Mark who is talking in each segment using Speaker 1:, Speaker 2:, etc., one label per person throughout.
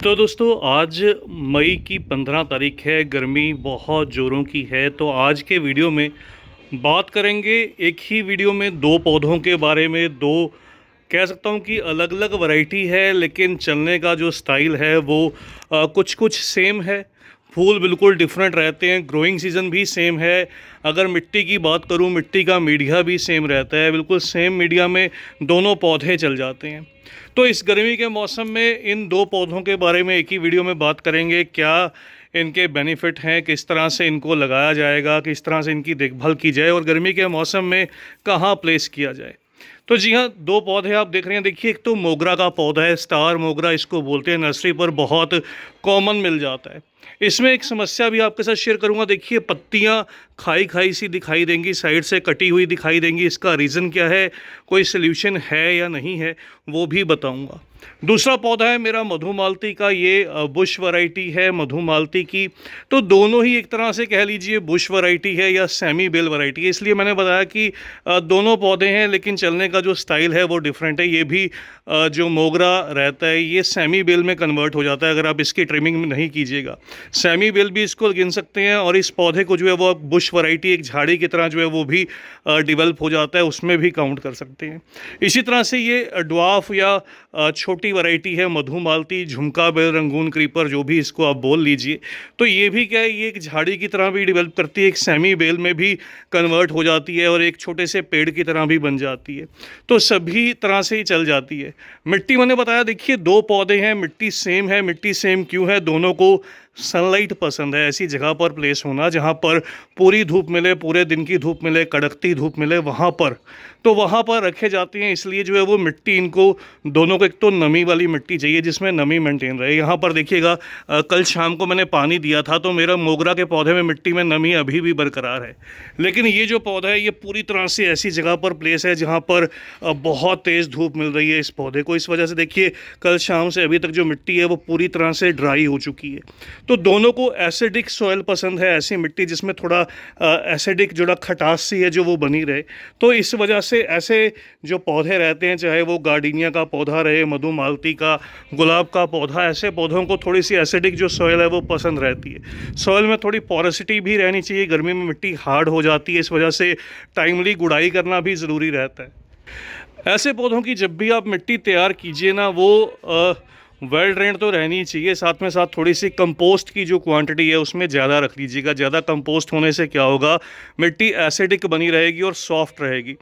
Speaker 1: तो दोस्तों आज मई की 15 तारीख है। गर्मी बहुत ज़ोरों की है। तो आज के वीडियो में बात करेंगे एक ही वीडियो में दो पौधों के बारे में। दो कह सकता हूँ कि अलग अलग वैरायटी है, लेकिन चलने का जो स्टाइल है वो कुछ कुछ सेम है। फूल बिल्कुल डिफरेंट रहते हैं, ग्रोइंग सीज़न भी सेम है। अगर मिट्टी की बात करूँ, मिट्टी का मीडिया भी सेम रहता है। बिल्कुल सेम मीडिया में दोनों पौधे चल जाते हैं। तो इस गर्मी के मौसम में इन दो पौधों के बारे में एक ही वीडियो में बात करेंगे। क्या इनके बेनिफिट हैं, किस तरह से इनको लगाया जाएगा, किस तरह से इनकी देखभाल की जाए और गर्मी के मौसम में कहाँ प्लेस किया जाए। तो जी हाँ, दो पौधे आप देख रहे हैं। देखिए, एक तो मोगरा का पौधा है, स्टार मोगरा इसको बोलते हैं। नर्सरी पर बहुत कॉमन मिल जाता है। इसमें एक समस्या भी आपके साथ शेयर करूंगा। देखिए, पत्तियां खाई खाई सी दिखाई देंगी, साइड से कटी हुई दिखाई देंगी। इसका रीज़न क्या है, कोई सल्यूशन है या नहीं है, वो भी बताऊंगा। दूसरा पौधा है मेरा मधुमालती का। ये बुश वैरायटी है मधुमालती की। तो दोनों ही एक तरह से कह लीजिए बुश वैरायटी है या सेमी बेल वैरायटी है। इसलिए मैंने बताया कि दोनों पौधे हैं, लेकिन चलने का जो स्टाइल है वो डिफरेंट है। ये भी जो मोगरा रहता है ये सेमी बेल में कन्वर्ट हो जाता है अगर आप इसकी ट्रिमिंग नहीं कीजिएगा। सेमी बेल भी इसको गिन सकते हैं। और इस पौधे को जो है वो बुश वैरायटी, एक झाड़ी की तरह जो है वो भी डेवलप हो जाता है, उसमें भी काउंट कर सकते हैं। इसी तरह से ये ड्वार्फ या छोटी वैरायटी है मधुमालती, झुमका बेल, रंगून क्रीपर, जो भी इसको आप बोल लीजिए। तो ये भी क्या है, ये एक झाड़ी की तरह भी डेवलप करती है, एक सेमी बेल में भी कन्वर्ट हो जाती है और एक छोटे से पेड़ की तरह भी बन जाती है। तो सभी तरह से ही चल जाती है। मिट्टी मैंने बताया, देखिए दो पौधे हैं, मिट्टी सेम है। मिट्टी सेम क्यों है, दोनों को सनलाइट पसंद है। ऐसी जगह पर प्लेस होना जहाँ पर पूरी धूप मिले, पूरे दिन की धूप मिले, कड़कती धूप मिले, वहाँ पर तो वहाँ पर रखे जाते हैं। इसलिए जो है वो मिट्टी इनको दोनों को, एक तो नमी वाली मिट्टी चाहिए जिसमें नमी मेंटेन रहे। यहाँ पर देखिएगा, कल शाम को मैंने पानी दिया था तो मेरा मोगरा के पौधे में मिट्टी में नमी अभी भी बरकरार है। लेकिन ये जो पौधा है ये पूरी तरह से ऐसी जगह पर प्लेस है जहाँ पर बहुत तेज़ धूप मिल रही है इस पौधे को। इस वजह से देखिए, कल शाम से अभी तक जो मिट्टी है वो पूरी तरह से ड्राई हो चुकी है। तो दोनों को एसिडिक सॉइल पसंद है, ऐसी मिट्टी जिसमें थोड़ा एसिडिक जो खटास सी है जो वो बनी रहे। तो इस वजह से ऐसे जो पौधे रहते हैं, चाहे वो गार्डिनिया का पौधा रहे, मधुमालती का, गुलाब का पौधा, ऐसे पौधों को थोड़ी सी एसिडिक जो सॉइल है वो पसंद रहती है। सॉइल में थोड़ी पोरोसिटी भी रहनी चाहिए। गर्मी में मिट्टी हार्ड हो जाती है, इस वजह से टाइमली गुड़ाई करना भी ज़रूरी रहता है। ऐसे पौधों की जब भी आप मिट्टी तैयार कीजिए ना, वो वेल ड्रेन्ड तो रहनी ही चाहिए। साथ में साथ थोड़ी सी कंपोस्ट की जो क्वांटिटी है उसमें ज़्यादा रख लीजिएगा। ज़्यादा कंपोस्ट होने से क्या होगा, मिट्टी एसिडिक बनी रहेगी और सॉफ्ट रहेगी।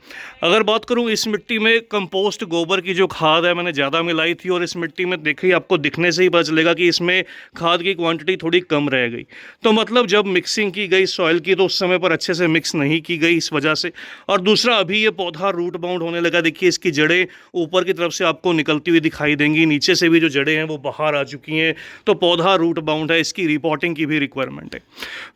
Speaker 1: अगर बात करूं इस मिट्टी में कंपोस्ट, गोबर की जो खाद है मैंने ज़्यादा मिलाई थी, और इस मिट्टी में देखिए आपको दिखने से ही पता चलेगा कि इसमें खाद की क्वांटिटी थोड़ी कम रह गई। तो मतलब जब मिक्सिंग की गई सॉइल की तो उस समय पर अच्छे से मिक्स नहीं की गई, इस वजह से। और दूसरा, अभी ये पौधा रूट बाउंड होने लगा। देखिए, इसकी जड़ें ऊपर की तरफ से आपको निकलती हुई दिखाई देंगी, नीचे से भी जो जड़ें हैं वो बाहर आ चुकी हैं। तो पौधा रूट बाउंड है, इसकी रिपोर्टिंग की भी रिक्वायरमेंट है।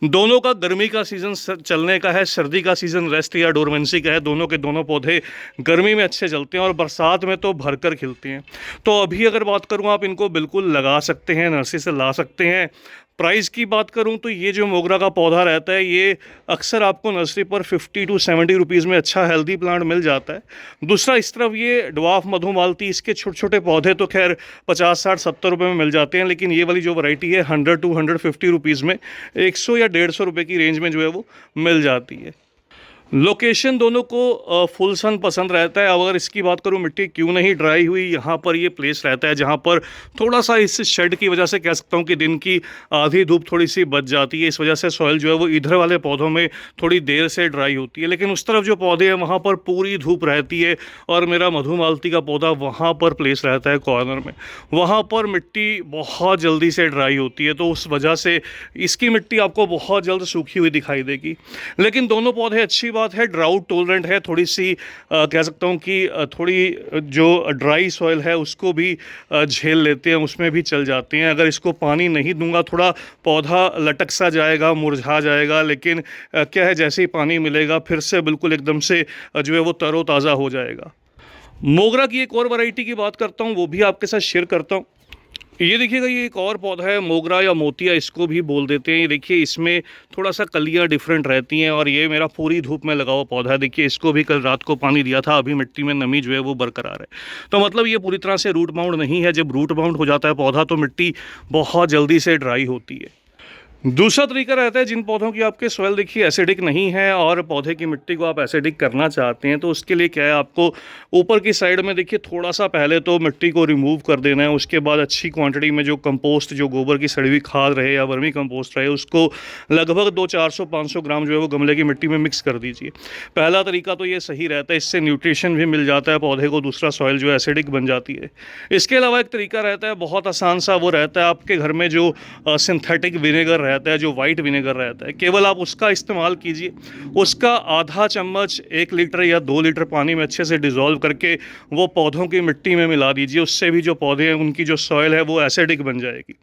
Speaker 1: दोनों का गर्मी का सीजन चलने का है, सर्दी का सीजन रेस्ट या डोरमेंसी का है। दोनों के दोनों पौधे गर्मी में अच्छे चलते हैं और बरसात में तो भरकर खिलते हैं। तो अभी अगर बात करूं, आप इनको बिल्कुल लगा सकते हैं, नर्सरी से ला सकते हैं। प्राइस की बात करूं तो ये जो मोगरा का पौधा रहता है ये अक्सर आपको नर्सरी पर 50 to 70 रुपीज़ में अच्छा हेल्दी प्लांट मिल जाता है। दूसरा, इस तरफ ये ड्वार्फ मधुमालती, इसके छोटे छोटे पौधे तो खैर 50, 60, 70 रुपये में मिल जाते हैं। लेकिन ये वाली जो वैरायटी है 100 to 150 रुपीज़ में, 100 या 150 रुपये की रेंज में जो है वो मिल जाती है। लोकेशन दोनों को फुल सन पसंद रहता है। अगर इसकी बात करूं, मिट्टी क्यों नहीं ड्राई हुई, यहाँ पर ये प्लेस रहता है जहाँ पर थोड़ा सा इस शेड की वजह से कह सकता हूँ कि दिन की आधी धूप थोड़ी सी बच जाती है। इस वजह से सॉइल जो है वो इधर वाले पौधों में थोड़ी देर से ड्राई होती है। लेकिन उस तरफ जो पौधे हैं वहाँ पर पूरी धूप रहती है। और मेरा मधुमालती का पौधा वहाँ पर प्लेस रहता है कॉर्नर में, वहाँ पर मिट्टी बहुत जल्दी से ड्राई होती है। तो उस वजह से इसकी मिट्टी आपको बहुत जल्द सूखी हुई दिखाई देगी। लेकिन दोनों पौधे, अच्छी बात है, ड्राउट टॉलरेंट है। थोड़ी सी कह सकता हूँ कि थोड़ी जो ड्राई सॉइल है उसको भी झेल लेते हैं, उसमें भी चल जाते हैं। अगर इसको पानी नहीं दूंगा, थोड़ा पौधा लटक सा जाएगा, मुरझा जाएगा। लेकिन क्या है, जैसे ही पानी मिलेगा फिर से बिल्कुल एकदम से जो है वो तरोताज़ा हो जाएगा। मोगरा की एक और वैरायटी की बात करता हूँ, वो भी आपके साथ शेयर करता हूँ। ये देखिएगा, ये एक और पौधा है, मोगरा या मोतिया इसको भी बोल देते हैं। ये देखिए, इसमें थोड़ा सा कलियां डिफरेंट रहती हैं और ये मेरा पूरी धूप में लगा हुआ पौधा है। देखिए, इसको भी कल रात को पानी दिया था, अभी मिट्टी में नमी जो है वो बरकरार है। तो मतलब ये पूरी तरह से रूट बाउंड नहीं है। जब रूट बाउंड हो जाता है पौधा तो मिट्टी बहुत जल्दी से ड्राई होती है। दूसरा तरीका रहता है, जिन पौधों की आपके सॉइल देखिए एसिडिक नहीं है और पौधे की मिट्टी को आप एसिडिक करना चाहते हैं, तो उसके लिए क्या है, आपको ऊपर की साइड में देखिए थोड़ा सा पहले तो मिट्टी को रिमूव कर देना है। उसके बाद अच्छी क्वांटिटी में जो कंपोस्ट, जो गोबर की सड़ी हुई खाद रहे या वर्मी कंपोस्ट रहे, उसको लगभग 400-500 ग्राम जो है वो गमले की मिट्टी में मिक्स कर दीजिए। पहला तरीका तो ये सही रहता है, इससे न्यूट्रिशन भी मिल जाता है पौधे को, दूसरा सॉइल जो है एसिडिक बन जाती है। इसके अलावा एक तरीका रहता है बहुत आसान सा, वो रहता है आपके घर में जो सिंथेटिक विनेगर रहता है, जो वाइट विनेगर रहता है, केवल आप उसका इस्तेमाल कीजिए। उसका आधा चम्मच 1 लीटर या 2 लीटर पानी में अच्छे से डिज़ोल्व करके वो पौधों की मिट्टी में मिला दीजिए। उससे भी जो पौधे हैं उनकी जो सॉइल है वो एसिडिक बन जाएगी।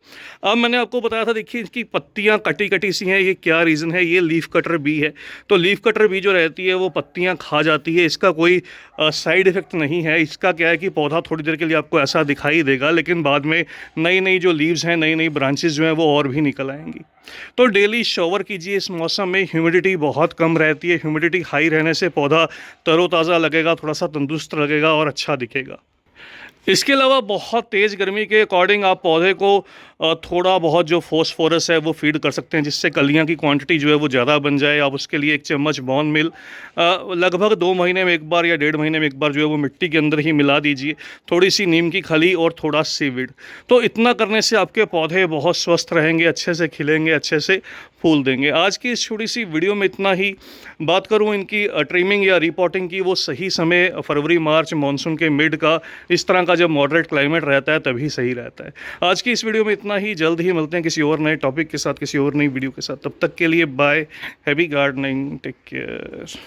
Speaker 1: अब मैंने आपको बताया था, देखिए इसकी पत्तियां कटी कटी सी हैं, ये क्या रीज़न है, ये लीफ कटर बी है। तो लीफ कटर बी जो रहती है वो पत्तियां खा जाती है, इसका कोई साइड इफ़ेक्ट नहीं है। इसका क्या है कि पौधा थोड़ी देर के लिए आपको ऐसा दिखाई देगा, लेकिन बाद में नई नई जो लीव्स हैं, नई नई ब्रांचेस जो हैं वो और भी निकल आएंगी। तो डेली शॉवर कीजिए। इस मौसम में ह्यूमिडिटी बहुत कम रहती है। ह्यूमिडिटी हाई रहने से पौधा तरोताज़ा लगेगा, थोड़ा सा तंदुरुस्त लगेगा और अच्छा दिखेगा। इसके अलावा बहुत तेज़ गर्मी के अकॉर्डिंग आप पौधे को थोड़ा बहुत जो फॉस्फोरस है वो फीड कर सकते हैं, जिससे कलियां की क्वांटिटी जो है वो ज़्यादा बन जाए। आप उसके लिए 1 चम्मच बोन मिल लगभग 2 महीने में एक बार या 1.5 महीने में एक बार जो है वो मिट्टी के अंदर ही मिला दीजिए। थोड़ी सी नीम की खली और थोड़ा सीविड। तो इतना करने से आपके पौधे बहुत स्वस्थ रहेंगे, अच्छे से खिलेंगे, अच्छे से फूल देंगे। आज की इस छोटी सी वीडियो में इतना ही। बात करूं इनकी ट्रिमिंग या रिपोर्टिंग की, वो सही समय फरवरी मार्च मानसून के मिड का, इस तरह का जब मॉडरेट क्लाइमेट रहता है तभी सही रहता है। आज की इस वीडियो में इतना ही। जल्द ही मिलते हैं किसी और नए टॉपिक के साथ, किसी और नई वीडियो के साथ। तब तक के लिए bye, happy gardening, take care.